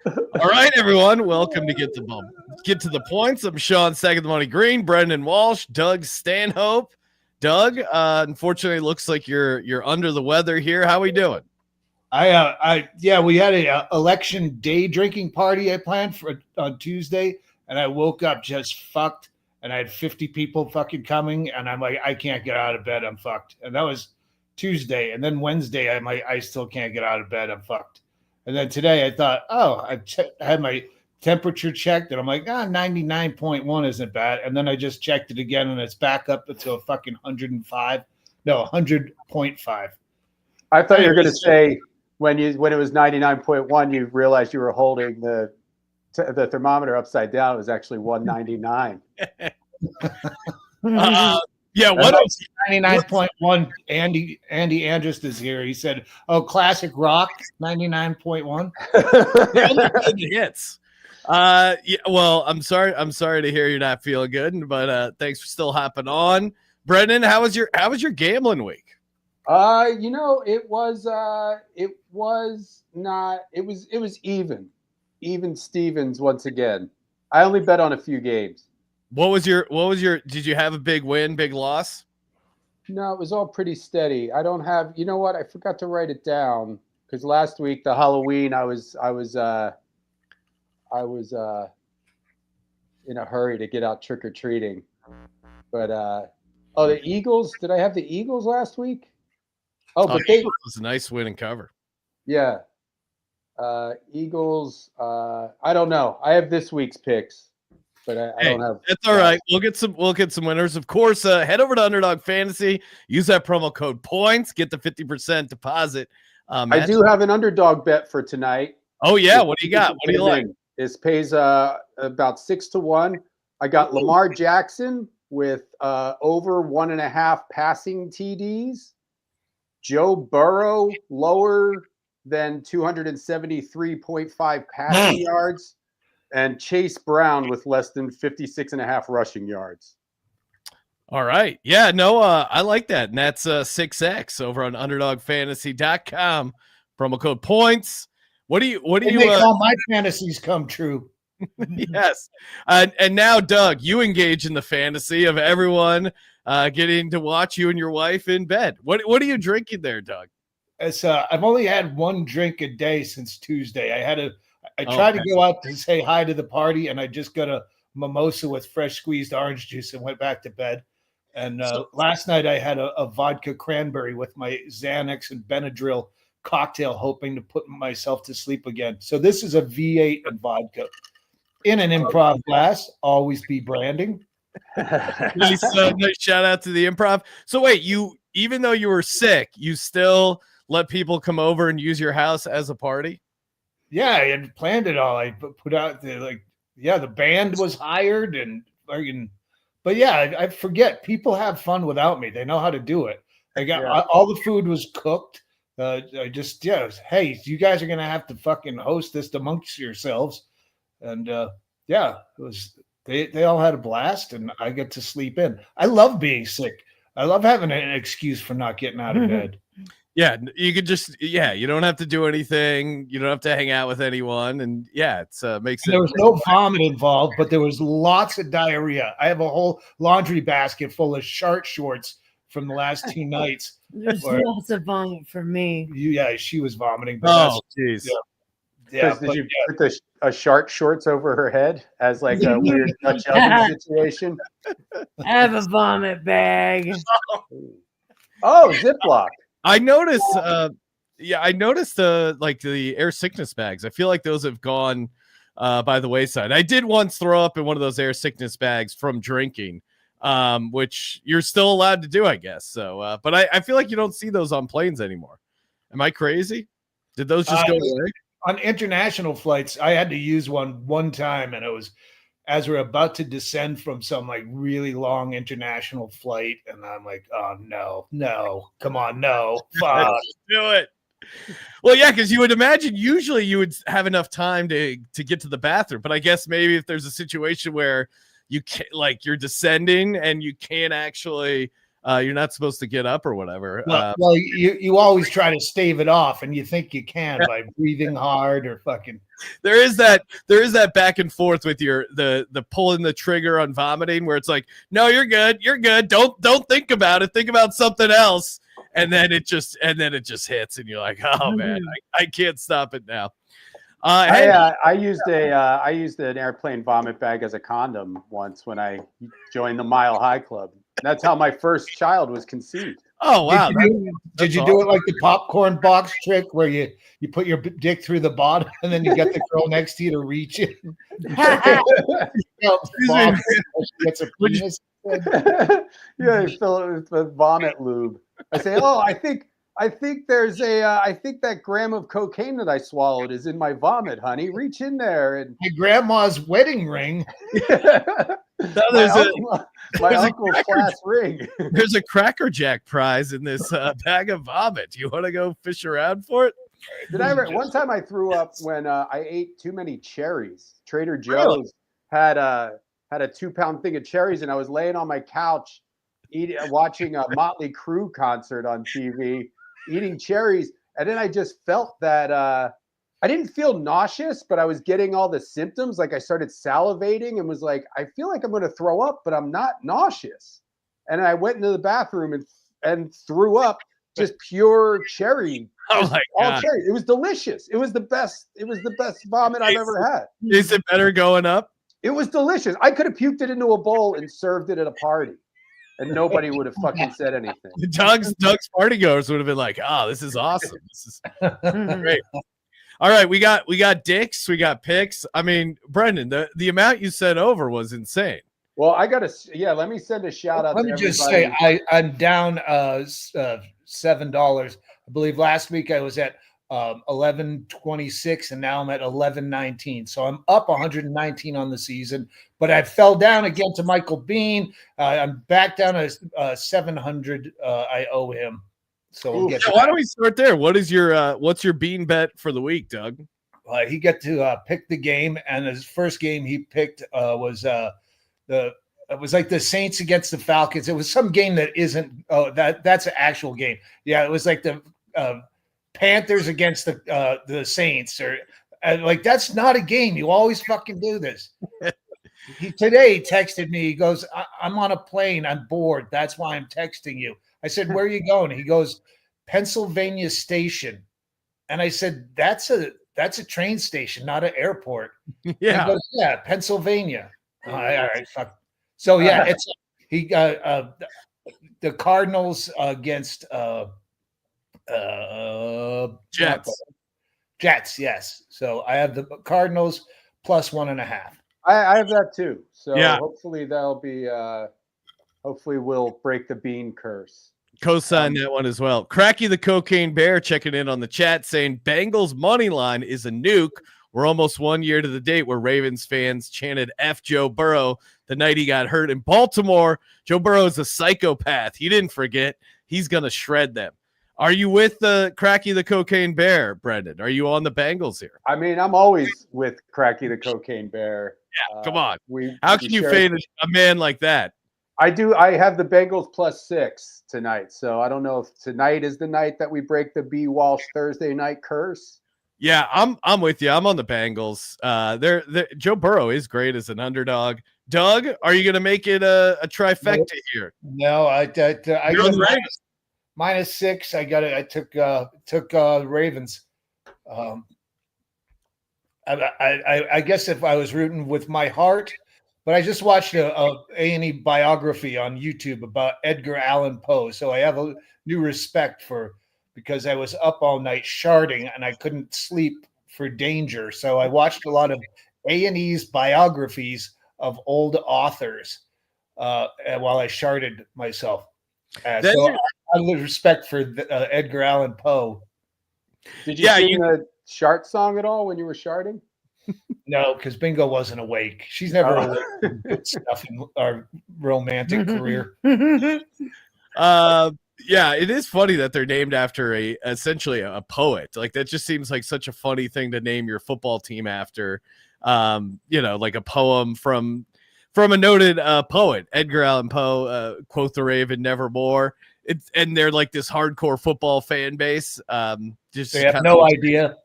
All right, everyone. Welcome to Get to the Points. I'm Sean, second the money green, Brendon Walsh, Doug Stanhope. Doug, unfortunately, it looks like you're under the weather here. How we doing? We had a election day drinking party I planned for on Tuesday, and I woke up just fucked, and I had 50 people fucking coming, and I'm like, I can't get out of bed, I'm fucked. And that was Tuesday, and then Wednesday, I still can't get out of bed, I'm fucked. And then today, I thought, I had my temperature checked, and I'm like, 99.1 isn't bad. And then I just checked it again, and it's back up to a fucking 105, no, 100.5. I thought you were going to say when it was 99.1, you realized you were holding the thermometer upside down. It was actually 199. Yeah, what 99.1. Andy Andrist is here. He said, "Oh, classic rock, 99.1." hits. Yeah, well, I'm sorry to hear you're not feeling good, but thanks for still hopping on. Brendon, how was your gambling week? It was even Stevens once again. I only bet on a few games. What was your did you have a big win, big loss? No, it was all pretty steady. I don't have, you know what? I forgot to write it down because last week, the Halloween, I was in a hurry to get out trick-or-treating. But the Eagles, did I have the Eagles last week? It was a nice win and cover. Yeah. Eagles, I don't know. I have this week's picks, but I don't have. That's all right. We'll get some winners. Of course, head over to Underdog Fantasy. Use that promo code POINTS. Get the 50% deposit. I do have an underdog bet for tonight. Oh yeah, what do you got? What do you like? This pays about 6-1. I got Lamar Jackson with over 1.5 passing TDs. Joe Burrow lower than 273.5 passing yards, and Chase Brown with less than 56.5 rushing yards. All right. Yeah, no, I like that. And that's 6X over on underdogfantasy.com. Promo code POINTS. What do you make all my fantasies come true? Yes. And now, Doug, you engage in the fantasy of everyone getting to watch you and your wife in bed. What are you drinking there, Doug? It's I've only had one drink a day since Tuesday. I tried to go out to say hi to the party, and I just got a mimosa with fresh squeezed orange juice and went back to bed. And last night I had a vodka cranberry with my Xanax and Benadryl cocktail, hoping to put myself to sleep again. So this is a V8 and vodka in an improv glass. Always be branding. Nice shout out to the improv. So wait, even though you were sick, you still let people come over and use your house as a party? Yeah, I had planned it all. I put out the band was hired but yeah, I forget. People have fun without me. They know how to do it. All the food was cooked. Hey, you guys are gonna have to fucking host this amongst yourselves. And it was they all had a blast, and I get to sleep in. I love being sick. I love having an excuse for not getting out of bed. Yeah, you could you don't have to do anything. You don't have to hang out with anyone. And it's makes it. There was no vomit involved, but there was lots of diarrhea. I have a whole laundry basket full of short shorts from the last 2 nights. There's lots of vomit for me. She was vomiting. Oh, jeez. Yeah, did you put the shark shorts over her head as like a weird Dutch oven situation? I have a vomit bag. Oh, Ziploc. I noticed. I noticed like the air sickness bags. I feel like those have gone by the wayside. I did once throw up in one of those air sickness bags from drinking, which you're still allowed to do, I guess. So, but I feel like you don't see those on planes anymore. Am I crazy? Did those just go away? On international flights, I had to use one time, and it was as we're about to descend from some like really long international flight, and I'm like, oh no, come on, no, fuck. Do it. Well, yeah, because you would imagine usually you would have enough time to get to the bathroom, but I guess maybe if there's a situation where you can't, like you're descending and you can't actually You're not supposed to get up or whatever. Well, you always try to stave it off, and you think you can by breathing hard or fucking. There is that back and forth with the pulling the trigger on vomiting, where it's like, no, you're good, don't think about it, think about something else, and then it just hits, and you're like, oh man, I can't stop it now. I used an airplane vomit bag as a condom once when I joined the Mile High Club. That's how my first child was conceived. Oh wow! Did you do it like the popcorn box trick where you put your dick through the bottom and then you get the girl next to you to reach it? Gets a penis. Yeah, you fill it with vomit lube. I say, oh, I think there's I think that gram of cocaine that I swallowed is in my vomit, honey. Reach in there. And my grandma's wedding ring. My uncle's class ring. There's a Cracker Jack prize in this bag of vomit. You want to go fish around for it? One time I threw up when I ate too many cherries. Trader Joe's had a 2-pound thing of cherries, and I was laying on my couch watching a Motley Crue concert on TV, eating cherries, and then I just felt that I didn't feel nauseous, but I was getting all the symptoms. Like I started salivating and was like, I feel like I'm going to throw up, but I'm not nauseous. And I went into the bathroom and threw up just pure cherry. Oh my God. Cherry. It was delicious. It was the best vomit I've ever had. Is it better going up? It was delicious. I could have puked it into a bowl and served it at a party, and nobody would have fucking said anything. Doug's party goers would have been like, "Oh, this is awesome. This is great." All right, we got dicks, we got pics. I mean, Brendon, the amount you sent over was insane. Well, let me send a shout out. Let me just say, I'm down $7. I believe last week I was at 11.26, and now I'm at 11.19. So I'm up 119 on the season, but I fell down again to Michael Bean. I'm back down to 700. I owe him. So we'll get why don't we start there? What's your bean bet for the week, Doug? He got to pick the game, and his first game he picked was it was like the Saints against the Falcons. It was some game that isn't. Oh, that's an actual game. Yeah, it was like the Panthers against the Saints, or like that's not a game. You always fucking do this. Today he texted me. He goes, "I'm on a plane. I'm bored. That's why I'm texting you." I said, "Where are you going?" He goes, "Pennsylvania Station," and I said, "That's a train station, not an airport." Yeah, he goes, "Yeah, Pennsylvania." All right, fuck. So yeah, it's he got the Cardinals against Jets. Yes. So I have the Cardinals plus 1.5. I have that too. So yeah, hopefully that'll be. Hopefully we'll break the bean curse. Co-sign that one as well. Cracky the Cocaine Bear checking in on the chat saying Bengals money line is a nuke. We're almost 1 year to the date where Ravens fans chanted F Joe Burrow the night he got hurt in Baltimore. Joe Burrow is a psychopath. He didn't forget. He's going to shred them. Are you with the Cracky the Cocaine Bear, Brendon? Are you on the Bengals here? I mean, I'm always with Cracky the Cocaine Bear. Yeah, come on. How can you fade a man like that? I do. I have the Bengals plus 6 tonight. So I don't know if tonight is the night that we break the B. Walsh Thursday night curse. Yeah, I'm with you. I'm on the Bengals. Joe Burrow is great as an underdog. Doug, are you going to make it a trifecta here? No, I got -6. I took Ravens. I guess if I was rooting with my heart, but I just watched a A&E biography on YouTube about Edgar Allan Poe, so I have a new respect because I was up all night sharding and I couldn't sleep for danger. So I watched a lot of A&E's biographies of old authors while I sharded myself. So I have respect for Edgar Allan Poe. Did you sing the shart song at all when you were sharding? No, because Bingo wasn't awake. She's never awake for good stuff in our romantic career. Yeah, it is funny that they're named after essentially a poet. Like that just seems like such a funny thing to name your football team after. Like a poem from from a noted poet, Edgar Allan Poe, quote the Raven nevermore. And they're like this hardcore football fan base. Just They have no idea.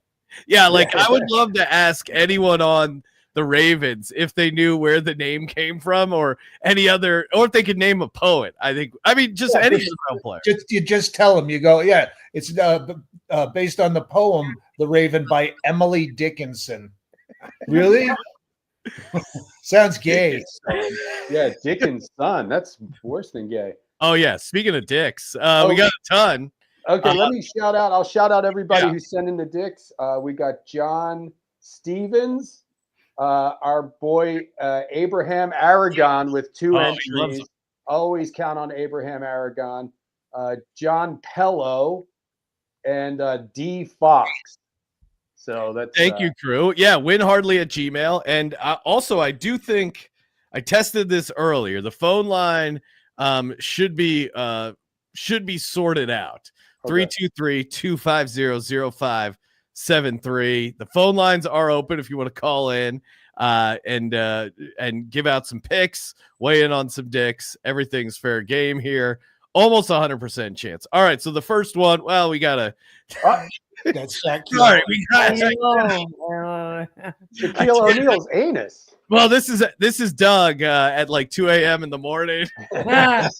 Yeah, like I would love to ask anyone on the Ravens if they knew where the name came from, or any other, or if they could name a poet. I mean, just any NFL player. You just tell them. You go, yeah, it's based on the poem "The Raven" by Emily Dickinson. Really? Sounds gay. Yeah, Dickens' son. That's worse than gay. Oh yeah. Speaking of dicks, we got a ton. Okay, let me shout out. I'll shout out everybody who's sending the dicks. We got John Stevens, our boy Abraham Aragon with 2 entries. Always count on Abraham Aragon. John Pello and D Fox. So that's thank you, crew. Yeah, WinHardly at Gmail. And also, I do think I tested this earlier. The phone line should be sorted out. 323-250-0573. The phone lines are open if you want to call in and give out some picks, weigh in on some dicks. Everything's fair game here. Almost 100% chance. All right, so the first one, well, we gotta. That's Sorry, we got Shaquille O'Neal's anus. Well, this is Doug at like 2 a.m. in the morning. Dilated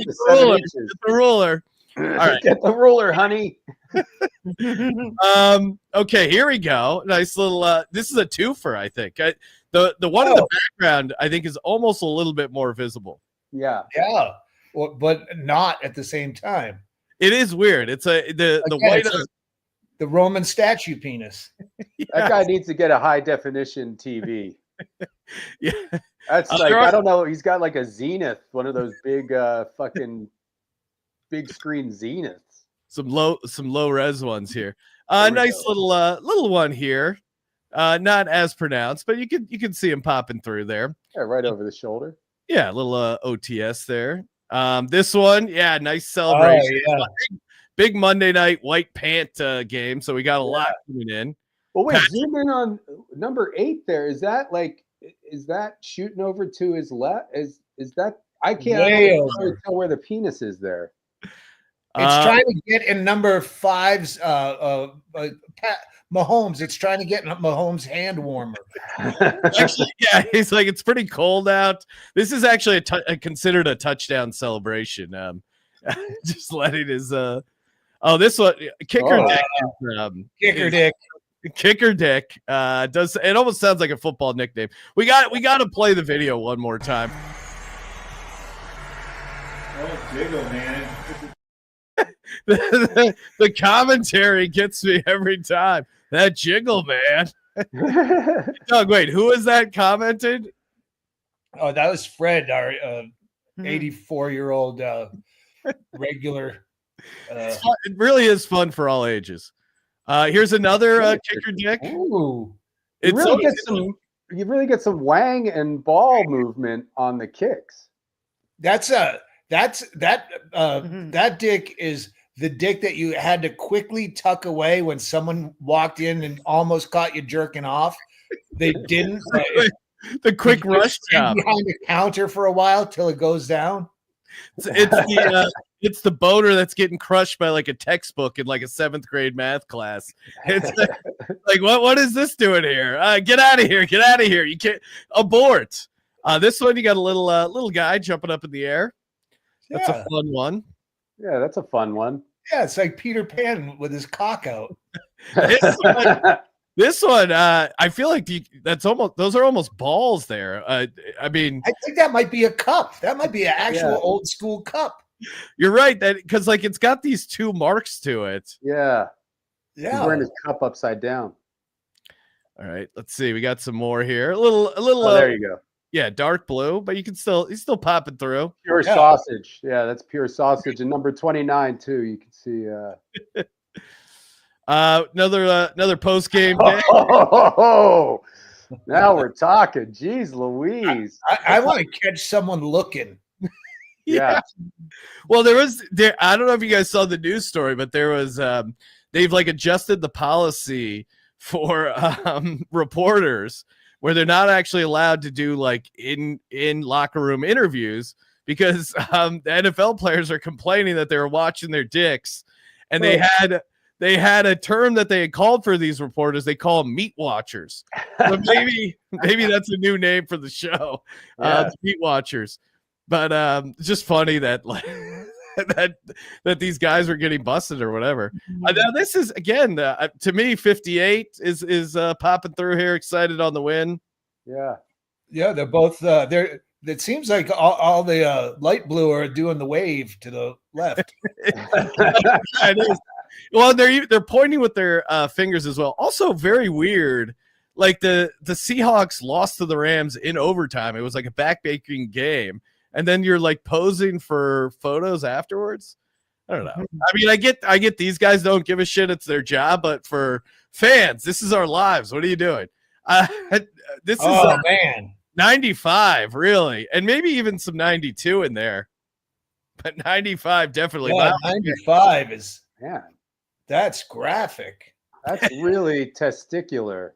to 7 inches. Get the ruler. All right. Get the ruler, honey. Okay, here we go. Nice little this is a twofer, I think. The one in the background, I think, is almost a little bit more visible. Yeah. Yeah. Well, but not at the same time. It is weird. It's the white the Roman statue penis. That guy needs to get a high definition TV. Yeah. That's like, I don't know. He's got like a Zenith, one of those big fucking big screen Zeniths. Some low res ones here. Nice little one here. Not as pronounced, but you can see him popping through there. Yeah, right over the shoulder. Yeah, a little OTS there. This one, yeah, nice celebration. Oh, yeah. Big Monday night white pant game. So we got a lot coming in. Well, wait, zoom in on number 8 there. Is that shooting over to his left? Is that I can't really tell where the penis is there. It's trying to get in number 5's Mahomes. It's trying to get in Mahomes' hand warmer. Actually, yeah, he's like, it's pretty cold out. This is actually considered a touchdown celebration. Just letting his this one kicker dick. Kicker dick does it almost sounds like a football nickname. We got to play the video one more time. Oh, jiggle, man. The commentary gets me every time. That jiggle, man. Doug, wait, who is that commented? Oh, that was Fred, our 84-year-old regular. It really is fun for all ages. Here's another kicker dick. Ooh. You really get some wang and ball movement on the kicks. That dick is the dick that you had to quickly tuck away when someone walked in and almost caught you jerking off. They didn't. The quick rush job behind the counter for a while till it goes down. It's the boner that's getting crushed by like a textbook in like a 7th grade math class. It's like what is this doing here? Get out of here! Get out of here! You can't abort. This one you got a little guy jumping up in the air. That's a fun one. Yeah, that's a fun one. Yeah, it's like Peter Pan with his cock out. This one, I feel like those are almost balls there. I mean, I think that might be a cup. That might be an actual old school cup. You're right, that because like it's got these 2 marks to it. Yeah. Yeah. He's wearing his cup upside down. All right, let's see. We got some more here. A little. Oh, there you go. Yeah, dark blue, but he's still popping through. Pure sausage. Yeah, that's pure sausage. And number 29 too. You can see. Another post game. Oh, now we're talking. Jeez, Louise. I want to catch someone looking. Yeah. Well, I don't know if you guys saw the news story, but there was they've like adjusted the policy for reporters where they're not actually allowed to do like in locker room interviews because the NFL players are complaining that they were watching their dicks, and they had a term that they had called for these reporters. They call them meat watchers. So maybe that's a new name for the show, the meat watchers. But it's just funny that like that these guys were getting busted or whatever. Now this is again to me 58 is popping through here, excited on the win. Yeah, they're both they're. It seems like all the light blue are doing the wave to the left. It is. Well, they're pointing with their fingers as well. Also, very weird. Like the Seahawks lost to the Rams in overtime. It was like a backbreaking game, and then you're like posing for photos afterwards. I don't know. I mean, I get these guys don't give a shit. It's their job, but for fans, this is our lives. What are you doing? This is man. 95, really, and maybe even some 92 in there, but 95 definitely. Yeah, 95 is that's graphic. That's really testicular.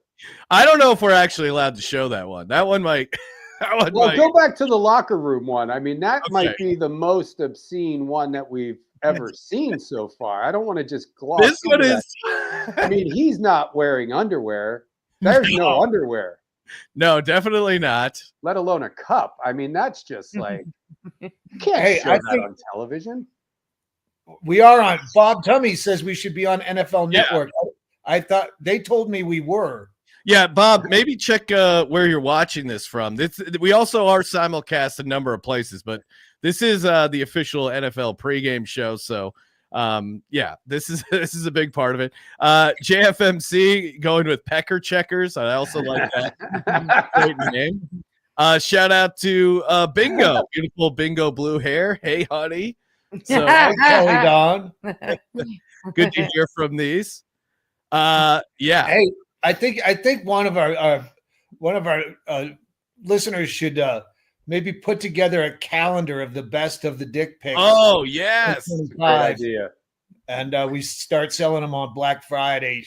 I don't know if we're actually allowed to show that one. That one might. Go back to the locker room one. I mean, that might be the most obscene one that we've ever seen so far. I don't want to just gloss. This one is. I mean, he's not wearing underwear. There's no underwear. No, definitely not. Let alone a cup. I mean, that's just like you can't show that on television. We are on. Bob Tummy says we should be on NFL Network. I thought they told me we were. Yeah, Bob, maybe check where you're watching this from. We also are simulcast a number of places, but this is the official NFL pregame show. So, this is a big part of it. JFMC going with Pecker Checkers. I also like that. Great name. Shout out to Bingo, beautiful Bingo blue hair. Hey, honey. So Kelly Dawn. Good to hear from these. Hey, I think one of our listeners should maybe put together a calendar of the best of the dick pics. Oh yes, great idea. And we start selling them on Black Friday.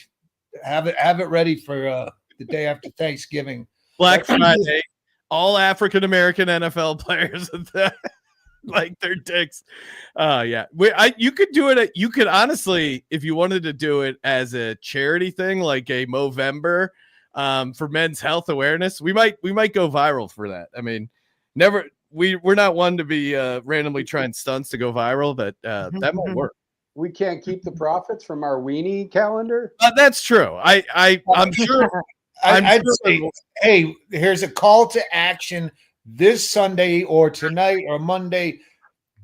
Have it ready for the day after Thanksgiving. Black Friday. All African American NFL players like their dicks. You could do it. You could honestly, if you wanted to do it as a charity thing, like a Movember for men's health awareness, we might go viral for that. I mean, we're not one to be randomly trying stunts to go viral, but that might work. We can't keep the profits from our weenie calendar. That's true. I'm sure. I'd say, hey, here's a call to action this Sunday or tonight or Monday.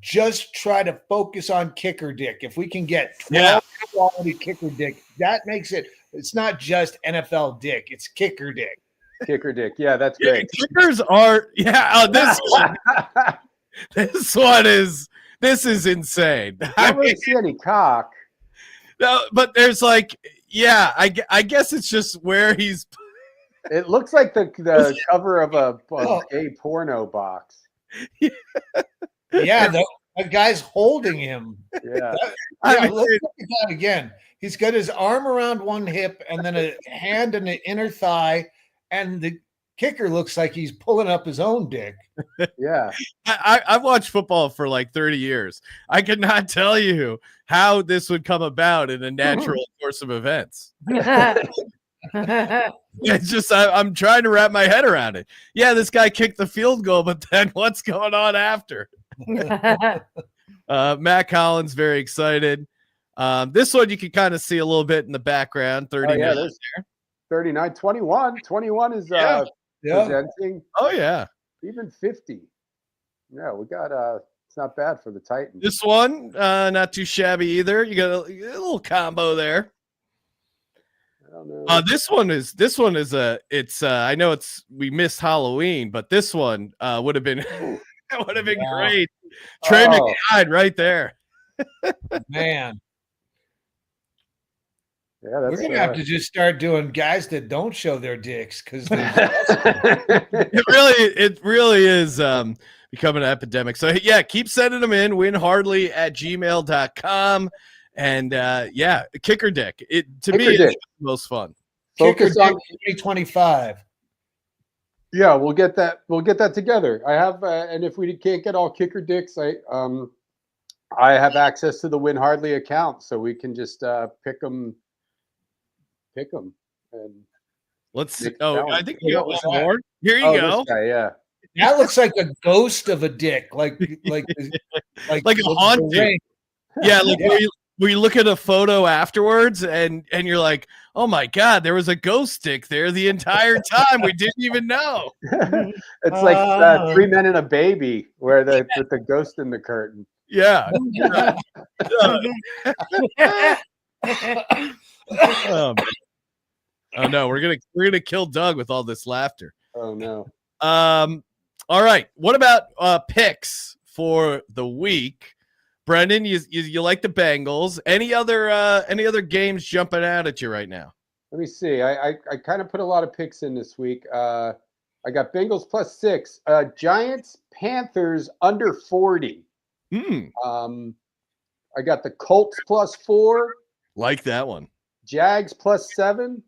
Just try to focus on kicker dick. If we can get 12 quality kicker dick, that makes it. It's not just NFL dick. It's kicker dick. Kicker dick. Yeah, that's great. Kickers are. Yeah. This is insane. I don't see any cock. No, but there's like, I guess it's just where he's. It looks like the cover of a gay porno box. Yeah, the guy's holding him. Yeah. Let's look at that again. He's got his arm around one hip and then a hand in the inner thigh, and the kicker looks like he's pulling up his own dick. Yeah. I've watched football for like 30 years. I could not tell you how this would come about in a natural course of events. It's just I'm trying to wrap my head around it. Yeah, this guy kicked the field goal, but then what's going on after? Matt Collins very excited. This one you can kind of see a little bit in the background. 39 there. 39, 21. 21 is presenting. Oh yeah, even 50. Yeah, we got it's not bad for the Titans. This one not too shabby either. You got a little combo there. This one is I know we missed Halloween, but this one would have been great. Trey McBride right there. Man. Yeah, we're gonna have to just start doing guys that don't show their dicks because it really is becoming an epidemic. So yeah, keep sending them in. WinHardly@gmail.com. And kicker dick. It's the most fun. Kicker dick 2025. Yeah, we'll get that. We'll get that together. I have, and if we can't get all kicker dicks, I have access to the WinHardly account, so we can just pick them, and Let's see. make a Oh, I challenge. think you got What one was that? more. Here you Oh, go. this guy, yeah. That looks like a ghost of a dick, like Like a the haunted. ring. Yeah, like where you look at a photo afterwards and you're like, oh my god, there was a ghost stick there the entire time. We didn't even know. It's like 3 Men and a Baby, where with the ghost in the curtain. Yeah. Oh no, we're gonna kill Doug with all this laughter. Oh no. All right. What about picks for the week? Brendon, you like the Bengals. Any other games jumping out at you right now? Let me see. I kind of put a lot of picks in this week. I got Bengals +6, Giants, Panthers under 40. I got the Colts +4. Like that one. Jags +7.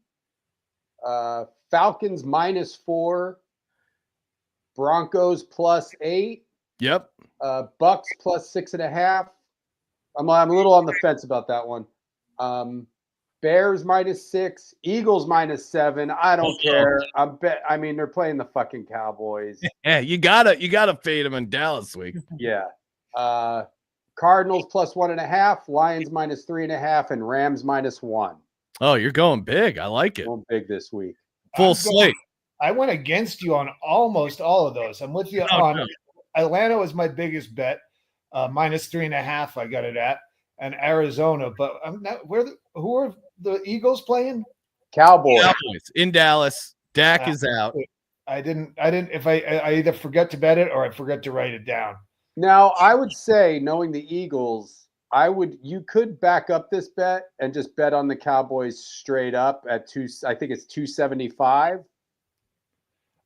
Falcons -4. Broncos +8. Yep. Bucks +6.5. I'm a little on the fence about that one. Bears -6. Eagles -7. I don't care. I mean, they're playing the fucking Cowboys. Yeah, you gotta fade them in Dallas this week. Yeah. Cardinals +1.5. Lions -3.5, and Rams -1. Oh, you're going big. I like it. Going big this week. Full slate. I went against you on almost all of those. I'm with you on no. Atlanta was my biggest bet, -3.5. I got it at, and Arizona. But I'm not. Who are the Eagles playing? Cowboys. In Dallas. Dak is out. I didn't. If I either forget to bet it or I forget to write it down. Now, I would say, knowing the Eagles, you could back up this bet and just bet on the Cowboys straight up at I think it's 275.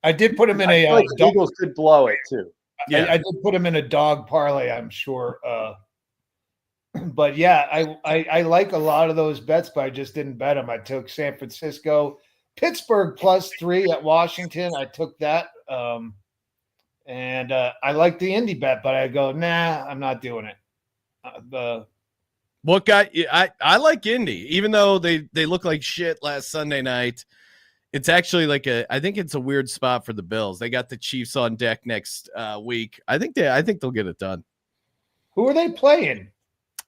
I did put him in a. Like the Eagles could blow it too. Yeah. I did put him in a dog parlay, I'm sure. But yeah, I like a lot of those bets, but I just didn't bet them. I took San Francisco, Pittsburgh +3 at Washington. I took that. And I like the Indy bet, but I go, nah, I'm not doing it. What got you? I like Indy, even though they look like shit last Sunday night. It's actually I think it's a weird spot for the Bills. They got the Chiefs on deck next week. I think they'll get it done. Who are they playing?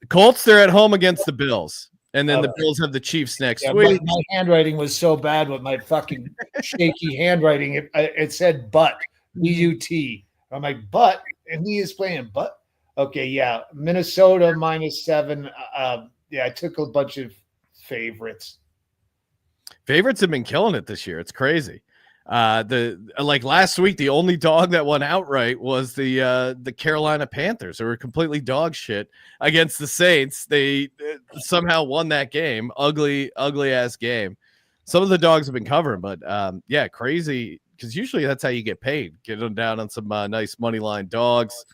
Colts, they're at home against the Bills. And then the Bills have the Chiefs next week. My handwriting was so bad with my fucking shaky handwriting. It said but, B-U-T. I'm like, but, and he is playing but. Okay, yeah. Minnesota -7. Yeah, I took a bunch of favorites. Favorites have been killing it this year. It's crazy. Last week, the only dog that won outright was the Carolina Panthers, who were completely dog shit against the Saints. They somehow won that game. Ugly ass game. Some of the dogs have been covering, but yeah, crazy, because usually that's how you get paid. Get them down on some nice money line dogs.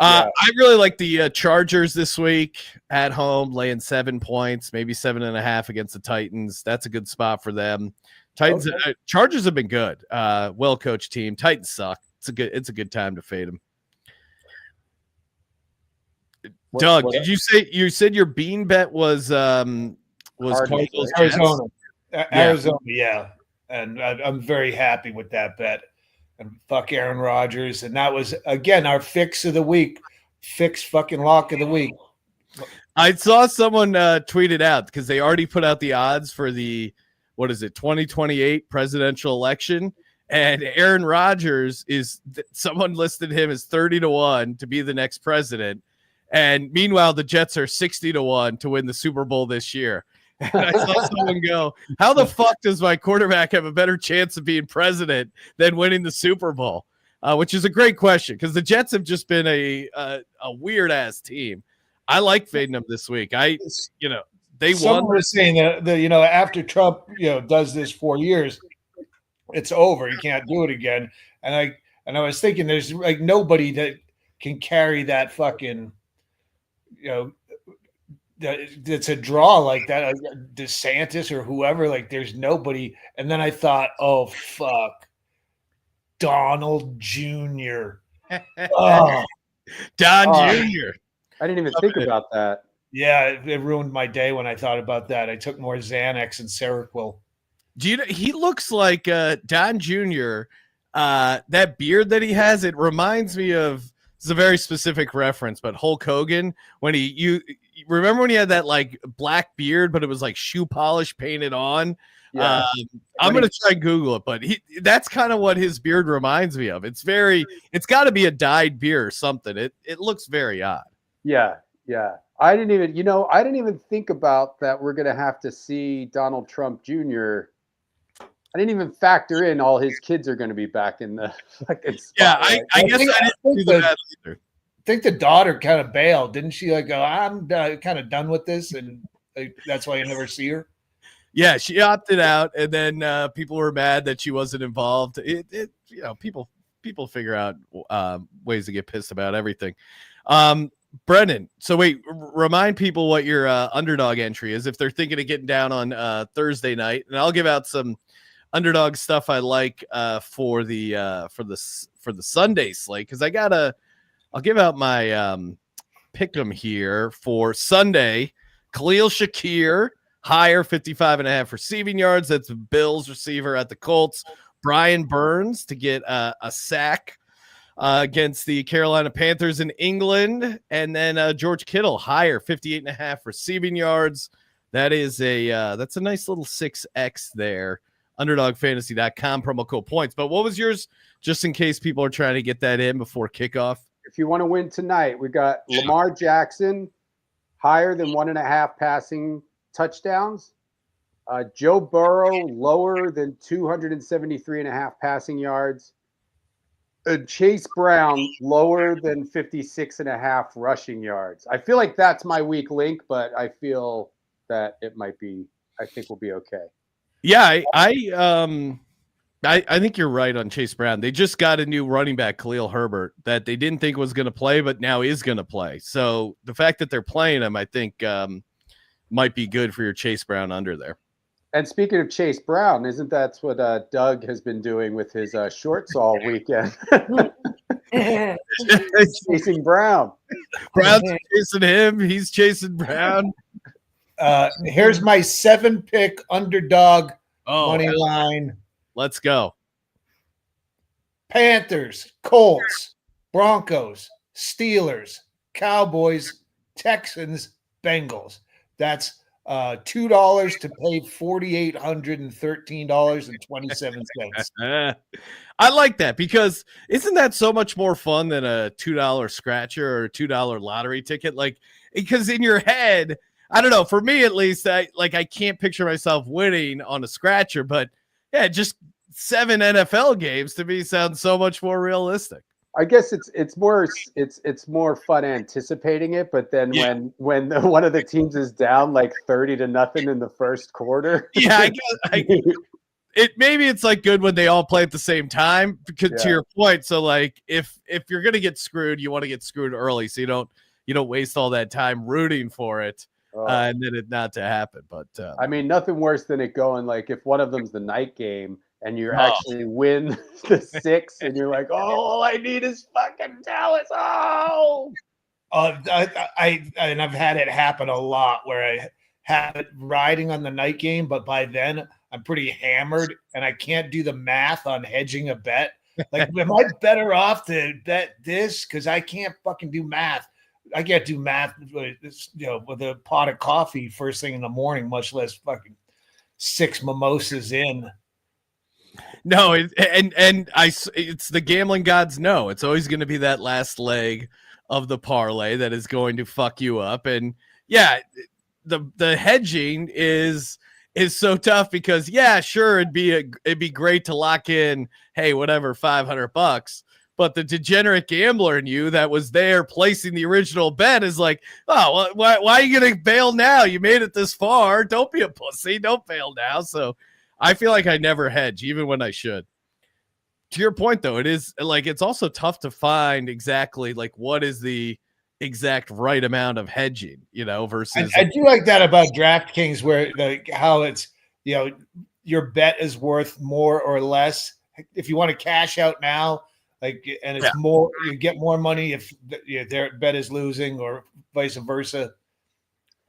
I really like the Chargers this week at home, laying 7 points, maybe 7.5 against the Titans. That's a good spot for them. Titans, Chargers have been good. Well-coached team. Titans suck. It's a good time to fade them. Doug, did you said your bean bet was Cardinals, Arizona? Arizona, yeah. And I'm very happy with that bet. And fuck Aaron Rodgers. And that was, again, our fix of the week. Fix fucking lock of the week. I saw someone tweet it out because they already put out the odds for the, 2028 presidential election. And Aaron Rodgers someone listed him as 30-1 to be the next president. And meanwhile, the Jets are 60-1 to win the Super Bowl this year. And I saw someone go, how the fuck does my quarterback have a better chance of being president than winning the Super Bowl? Which is a great question, because the Jets have just been a weird ass team. I like fading them this week. They Someone won. was saying that after Trump does this 4 years, it's over. He can't do it again. And I was thinking, there's like nobody that can carry that fucking that's a draw like that. DeSantis or whoever, like there's nobody. And then I thought, oh fuck, Donald Jr. Oh, Don Oh. Jr. I didn't even think about that. yeah, it ruined my day when I thought about that. I took more Xanax and Seroquel. Do you know, he looks like Don Jr. That beard that he has, it reminds me of, it's a very specific reference, but Hulk Hogan, when you remember when he had that like black beard, but it was like shoe polish painted on. Yeah. I'm gonna try and Google it, but that's kind of what his beard reminds me of. It's got to be a dyed beard or something. It looks very odd. Yeah. I didn't even think about that. We're gonna have to see Donald Trump Jr. I didn't even factor in all his kids are going to be back in the fucking spotlight. I guess I didn't do that either. I think the daughter kind of bailed, didn't she? Like, go, I'm kind of done with this, and that's why you never see her. Yeah, she opted out, and then people were mad that she wasn't involved. People figure out ways to get pissed about everything. Brendon, so wait, remind people what your underdog entry is if they're thinking of getting down on Thursday night, and I'll give out some underdog stuff I like for the Sunday slate, because I'll give out my pick 'em here for Sunday. Khalil Shakir higher 55.5 receiving yards. That's the Bills receiver at the Colts. Brian Burns to get a sack against the Carolina Panthers in England, and then George Kittle higher 58.5 receiving yards. That is that's a nice little 6x there. Underdogfantasy.com, promo code points. But what was yours, just in case people are trying to get that in before kickoff? If you want to win tonight, we got Lamar Jackson higher than 1.5 passing touchdowns. Joe Burrow lower than 273.5 passing yards. Chase Brown lower than 56.5 rushing yards. I feel like that's my weak link, but I feel that I think we'll be okay. Yeah, I think you're right on Chase Brown. They just got a new running back, Khalil Herbert, that they didn't think was going to play, but now is going to play. So the fact that they're playing him, I think, might be good for your Chase Brown under there. And speaking of Chase Brown, isn't that what Doug has been doing with his shorts all weekend? Chasing Brown. Brown's chasing him. He's chasing Brown. Here's my 7-pick underdog money hell. line. Let's go. Panthers, Colts, Broncos, Steelers, Cowboys, Texans, Bengals. That's $2 to pay $4,813.27. I like that, because isn't that so much more fun than a $2 scratcher or a $2 lottery ticket? Like, because in your head, I don't know, for me at least, I can't picture myself winning on a scratcher, but yeah, just 7 NFL games to me sounds so much more realistic. I guess it's more fun anticipating it, but then when one of the teams is down like 30-0 in the first quarter. Yeah, I guess maybe it's like good when they all play at the same time, because to your point. So like if you're gonna get screwed, you want to get screwed early, so you don't waste all that time rooting for it. And then it not to happen. But I mean, nothing worse than it going like if one of them's the night game and you actually win the 6 and you're like, oh, all I need is fucking Dallas. Oh, I've had it happen a lot where I have it riding on the night game, but by then I'm pretty hammered and I can't do the math on hedging a bet. Like, am I better off to bet this? Because I can't fucking do math. I can't do math with a pot of coffee first thing in the morning, much less fucking 6 mimosas in. No, it's the gambling gods know. It's always going to be that last leg of the parlay that is going to fuck you up. And yeah, the hedging is so tough because sure, it'd be great to lock in, hey, whatever, $500. But the degenerate gambler in you that was there placing the original bet is like, oh, well, why are you going to bail now? You made it this far. Don't be a pussy. Don't bail now. So I feel like I never hedge, even when I should. To your point, though, it is like it's also tough to find exactly like what is the exact right amount of hedging, versus. I do like that about DraftKings, where how it's your bet is worth more or less if you want to cash out now, like, and it's more, you get more money if their bet is losing or vice versa.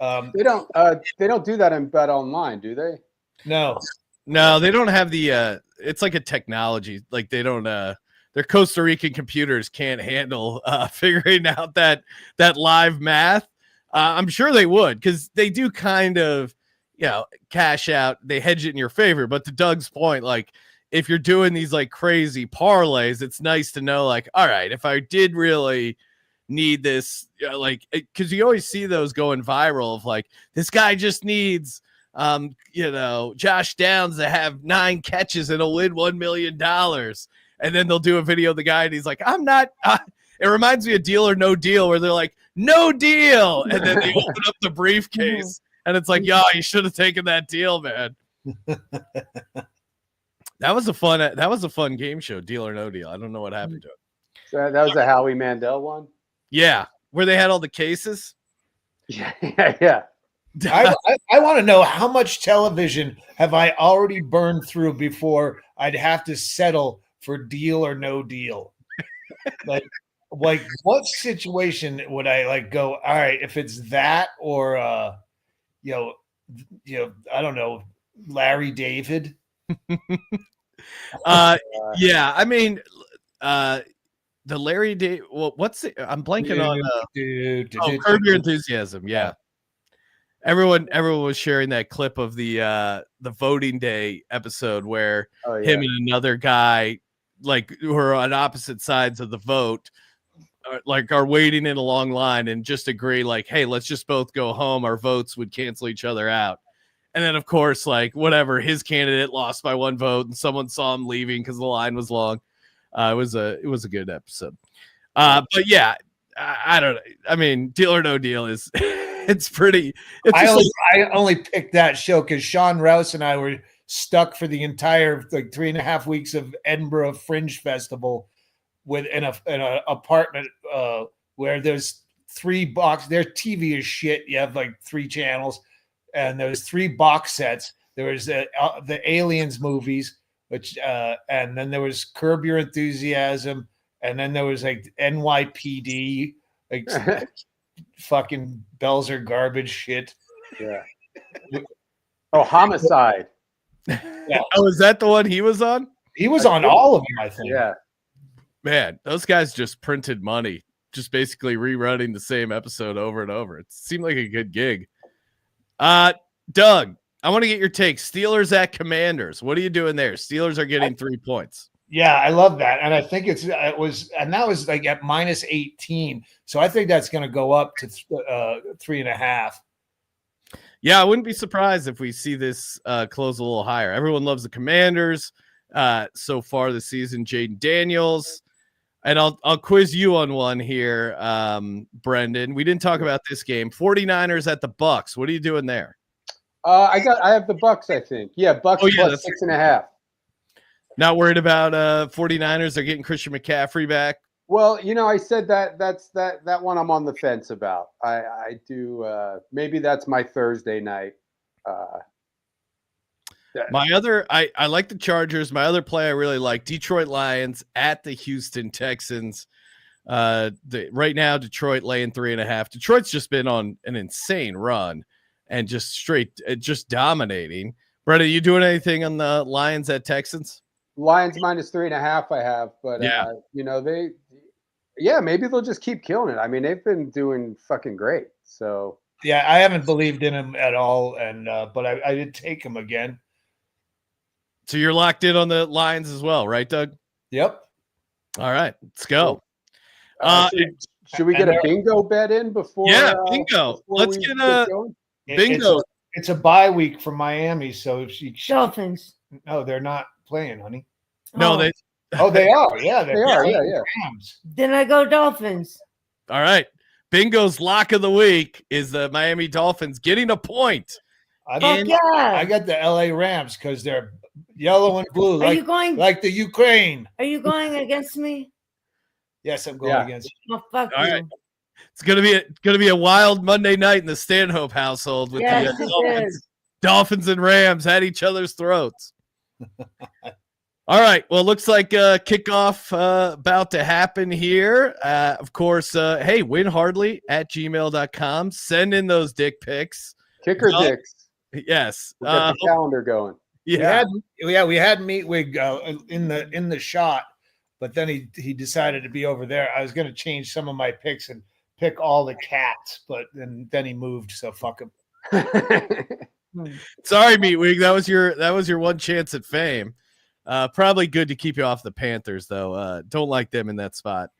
They don't do that in Bet Online, do they? No, they don't have the. It's like a technology. Like they don't. Their Costa Rican computers can't handle figuring out that live math. I'm sure they would, because they do kind of, cash out. They hedge it in your favor. But to Doug's point, like if you're doing these like crazy parlays, it's nice to know, like, all right, if I did really need this, like, because you always see those going viral of like, this guy just needs Josh Downs to have 9 catches and he'll win $1 million. And then they'll do a video of the guy and he's like, I'm not it reminds me of Deal or No Deal, where they're like, no deal, and then they open up the briefcase and it's like, yo, you should have taken that deal, man. That was a fun game show, Deal or No Deal. I don't know what happened to it. So that was a Howie Mandel one. Yeah, where they had all the cases. Yeah. I want to know how much television have I already burned through before I'd have to settle for Deal or No Deal. like what situation would I like go, all right, if it's that or I don't know, Larry David. Yeah, I mean the Larry David, well, I'm blanking on Curb Your Enthusiasm. Yeah. Everyone was sharing that clip of the voting day episode where him and another guy, like, who are on opposite sides of the vote, are waiting in a long line and just agree, like, hey, let's just both go home. Our votes would cancel each other out. And then, of course, like, whatever, his candidate lost by 1 vote and someone saw him leaving because the line was long. It was a good episode. But yeah, I don't know. I mean, Deal or No Deal is it's pretty. I only picked that show because Sean Rouse and I were stuck for the entire 3.5 weeks of Edinburgh Fringe Festival in an apartment where there's 3 box. Their TV is shit. You have like 3 channels, and there's 3 box sets. There was the Aliens movies, which and then there was Curb Your Enthusiasm, and then there was like NYPD, like fucking Belzer garbage shit. Yeah. Oh, Homicide. Yeah. Oh, is that the one he was on? He was on all of them, I think. Yeah. Man, those guys just printed money, just basically rerunning the same episode over and over. It seemed like a good gig. Doug, I want to get your take. Steelers at Commanders. What are you doing there? Steelers are getting 3 points. Yeah, I love that. And I think that was like at -18. So I think that's going to go up to 3.5. Yeah, I wouldn't be surprised if we see this close a little higher. Everyone loves the Commanders so far this season. Jaden Daniels. And I'll quiz you on one here, Brendon. We didn't talk about this game. 49ers at the Bucks. What are you doing there? I have the Bucks, I think. Yeah, Bucks plus 6.5. Not worried about 49ers. They're getting Christian McCaffrey back. Well, I said that's that one I'm on the fence about. I do maybe that's my Thursday night. My other, I like the Chargers. My other play I really like, Detroit Lions at the Houston Texans. Right now, Detroit laying 3.5. Detroit's just been on an insane run and just dominating. Brett, are you doing anything on the Lions at Texans? Lions -3.5 I have, but maybe they'll just keep killing it. I mean, they've been doing fucking great. So yeah, I haven't believed in them at all, and but I did take them again. So you're locked in on the Lions as well, right, Doug? Yep. All right, let's go. Should we get a bingo bet in before? Yeah, bingo. Let's get a bingo. It's a bye week for Miami, so Dolphins. No, they're not playing, honey. No, they are. Yeah, they are. Yeah. Rams. Then I go Dolphins. All right. Bingo's lock of the week is the Miami Dolphins getting a point. I got the LA Rams because they're yellow and blue. Are you going like the Ukraine? Are you going against me? Yes, I'm going against you. Oh, fuck All you. right. It's gonna be a wild Monday night in the Stanhope household with the Dolphins and Rams at each other's throats. All right. Well, looks like kickoff about to happen here. Of course, hey, WinHardly at gmail.com. Send in those dick pics. Kicker dicks. Yes. We'll get the calendar going. Yeah. We had Meatwig in the shot, but then he decided to be over there. I was going to change some of my picks and pick all the cats, but then he moved, so fuck him. Sorry, Meatwig. That was your one chance at fame. Probably good to keep you off the Panthers, though. Don't like them in that spot.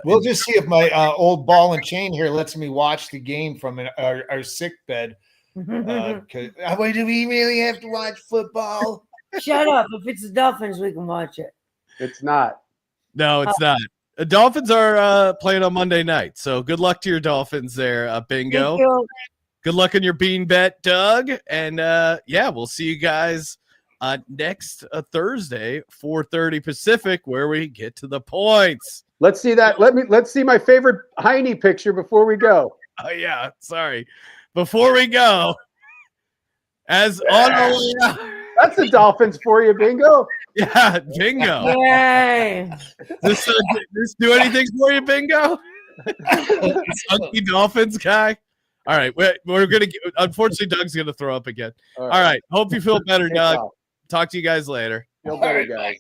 We'll just see if my old ball and chain here lets me watch the game from our sick bed. Wait, do we really have to watch football? Shut up. If it's the Dolphins, we can watch it. It's not. No, it's not. The Dolphins are playing on Monday night, so good luck to your Dolphins there, Bingo. Thank you. Good luck on your bean bet, Doug. And yeah, we'll see you guys next Thursday, 4:30 Pacific, where we get to the points. Let's see that. Let's see my favorite Heine picture before we go. Oh yeah, sorry. Before we go, as on our way out. That's the Dolphins for you, Bingo. Yeah, Bingo. Yay. This do anything for you, Bingo? Hunky Dolphins guy. All right, we're gonna. Unfortunately, Doug's gonna throw up again. All right. Hope you feel better, Doug. Talk to you guys later. Feel better, guys.